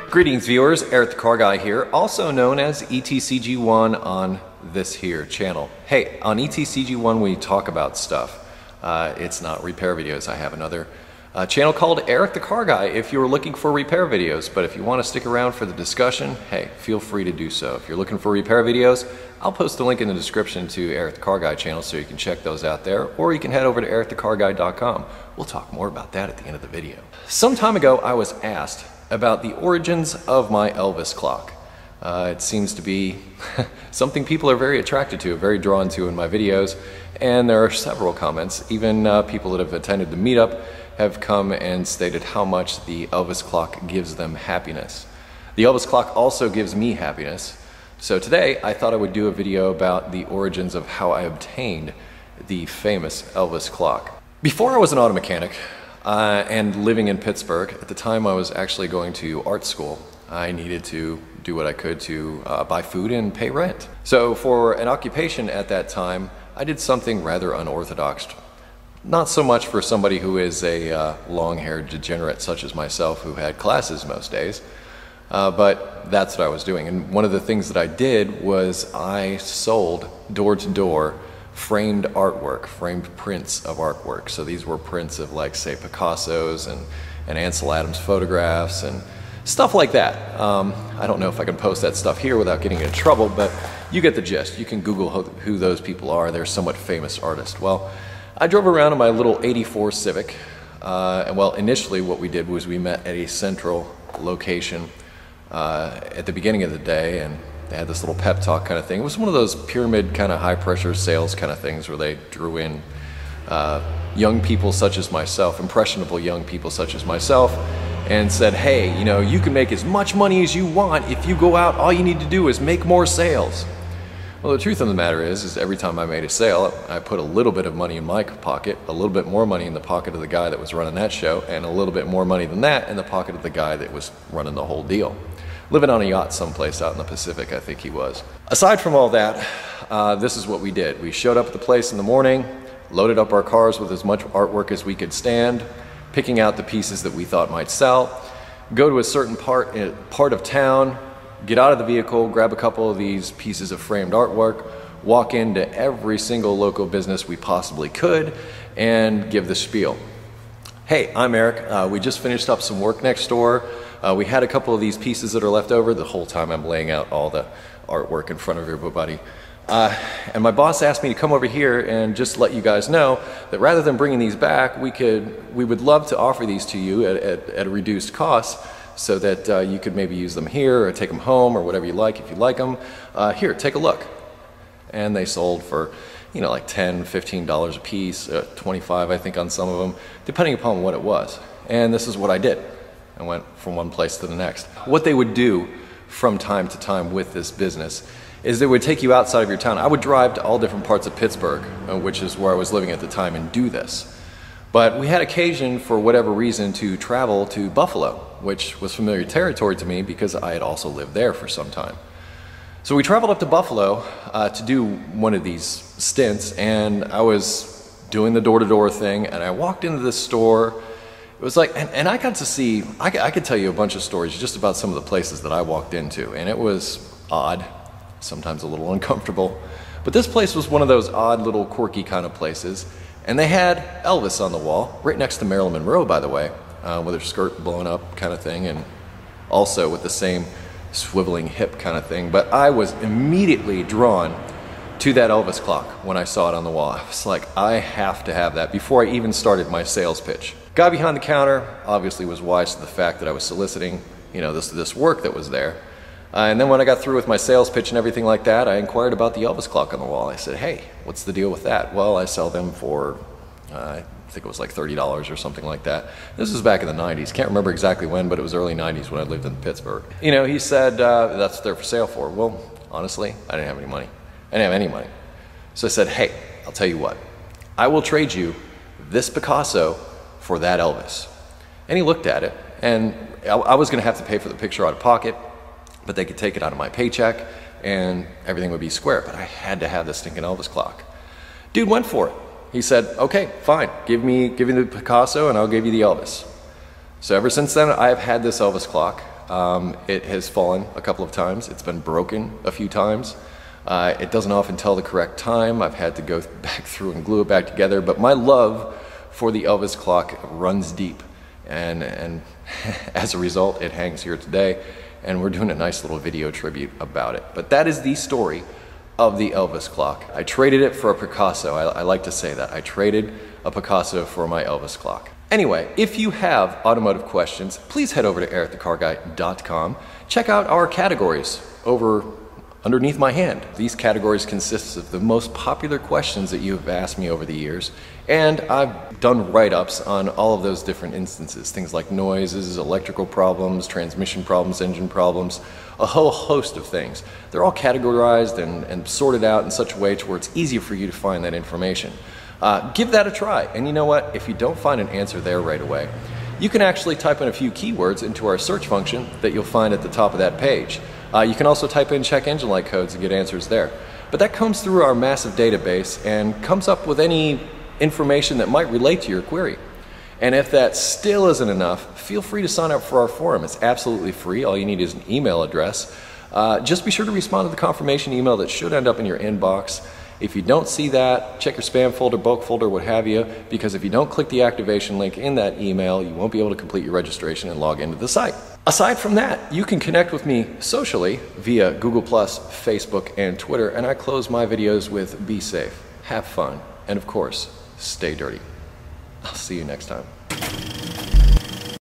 Greetings viewers, Eric the Car Guy here, also known as ETCG1 on this here channel. Hey, on ETCG1 we talk about stuff. It's not repair videos. I have another channel called Eric the Car Guy if you're looking for repair videos, but if you want to stick around for the discussion, hey, feel free to do so. If you're looking for repair videos, I'll post a link in the description to Eric the Car Guy channel so you can check those out there, or you can head over to ericthecarguy.com. We'll talk more about that at the end of the video. Some time ago I was asked about the origins of my Elvis clock. It seems to be something people are very attracted to, very drawn to in my videos, and there are several comments. Even people that have attended the meetup have come and stated how much the Elvis clock gives them happiness. The Elvis clock also gives me happiness. So today I thought I would do a video about the origins of how I obtained the famous Elvis clock. Before I was an auto mechanic and living in Pittsburgh, at the time I was actually going to art school. I needed to do what I could to buy food and pay rent. So for an occupation at that time, I did something rather unorthodox. Not so much for somebody who is a long-haired degenerate such as myself who had classes most days, but that's what I was doing. And one of the things that I did was I sold door-to-door framed artwork, framed prints of artwork. So these were prints of, like, say, Picasso's and Ansel Adams photographs and stuff like that. I don't know if I can post that stuff here without getting in trouble, but you get the gist. You can Google who those people are. They're somewhat famous artists. Well, I drove around in my little '84 Civic, and well, initially what we did was we met at a central location at the beginning of the day, and they had this little pep talk kind of thing. It was one of those pyramid kind of high pressure sales kind of things where they drew in young people such as myself, impressionable young people such as myself, and said, hey, you know, you can make as much money as you want if you go out. All you need to do is make more sales. Well, the truth of the matter is every time I made a sale, I put a little bit of money in my pocket, a little bit more money in the pocket of the guy that was running that show, and a little bit more money than that in the pocket of the guy that was running the whole deal. Living on a yacht someplace out in the Pacific, I think he was. Aside from all that, this is what we did. We showed up at the place in the morning, loaded up our cars with as much artwork as we could stand, picking out the pieces that we thought might sell, go to a certain part of town, get out of the vehicle, grab a couple of these pieces of framed artwork, walk into every single local business we possibly could, and give the spiel. Hey, I'm Eric. We just finished up some work next door. We had a couple of these pieces that are left over. The whole time I'm laying out all the artwork in front of everybody. And my boss asked me to come over here and just let you guys know that rather than bringing these back, we would love to offer these to you at a reduced cost, so that you could maybe use them here or take them home or whatever you like if you like them. Here, take a look. And they sold for, you know, like $10, $15 a piece, $25 I think on some of them, depending upon what it was. And this is what I did. I went from one place to the next. What they would do from time to time with this business is they would take you outside of your town. I would drive to all different parts of Pittsburgh, which is where I was living at the time, and do this. But we had occasion, for whatever reason, to travel to Buffalo, which was familiar territory to me because I had also lived there for some time. So we traveled up to Buffalo to do one of these stints, and I was doing the door-to-door thing, and I walked into this store. It was like, and I got to see, I could tell you a bunch of stories just about some of the places that I walked into, and it was odd, sometimes a little uncomfortable. But this place was one of those odd little quirky kind of places. And they had Elvis on the wall, right next to Marilyn Monroe, by the way, with her skirt blown up kind of thing, and also with the same swiveling hip kind of thing. But I was immediately drawn to that Elvis clock when I saw it on the wall. I was like, I have to have that before I even started my sales pitch. Guy behind the counter obviously was wise to the fact that I was soliciting, you know, this work that was there. And then when I got through with my sales pitch and everything like that, I inquired about the Elvis clock on the wall. I said, hey, what's the deal with that? Well, I sell them for, I think it was like $30 or something like that. This was back in the 90s. Can't remember exactly when, but it was early 90s when I lived in Pittsburgh. You know, he said, that's what they're for sale for. Well, honestly, I didn't have any money. I didn't have any money. So I said, hey, I'll tell you what. I will trade you this Picasso for that Elvis. And he looked at it, and I was going to have to pay for the picture out of pocket, but they could take it out of my paycheck and everything would be square. But I had to have this stinking Elvis clock. Dude went for it. He said, okay, fine, give me the Picasso and I'll give you the Elvis. So ever since then, I've had this Elvis clock. It has fallen a couple of times. It's been broken a few times. It doesn't often tell the correct time. I've had to go back through and glue it back together, but my love for the Elvis clock runs deep, and as a result, it hangs here today, and we're doing a nice little video tribute about it. But that is the story of the Elvis clock. I traded it for a Picasso. I like to say that. I traded a Picasso for my Elvis clock. Anyway, if you have automotive questions, please head over to ericthecarguy.com. Check out our categories over underneath my hand. These categories consist of the most popular questions that you have asked me over the years, and I've done write-ups on all of those different instances. Things like noises, electrical problems, transmission problems, engine problems, a whole host of things. They're all categorized and sorted out in such a way to where it's easier for you to find that information. Give that a try, and you know what? If you don't find an answer there right away, you can actually type in a few keywords into our search function that you'll find at the top of that page. You can also type in check engine light codes and get answers there. But that comes through our massive database and comes up with any information that might relate to your query. And if that still isn't enough, feel free to sign up for our forum. It's absolutely free. All you need is an email address. Just be sure to respond to the confirmation email that should end up in your inbox. If you don't see that, check your spam folder, bulk folder, what have you, because if you don't click the activation link in that email, you won't be able to complete your registration and log into the site. Aside from that, you can connect with me socially via Google+, Facebook, and Twitter, and I close my videos with be safe, have fun, and of course, stay dirty. I'll see you next time.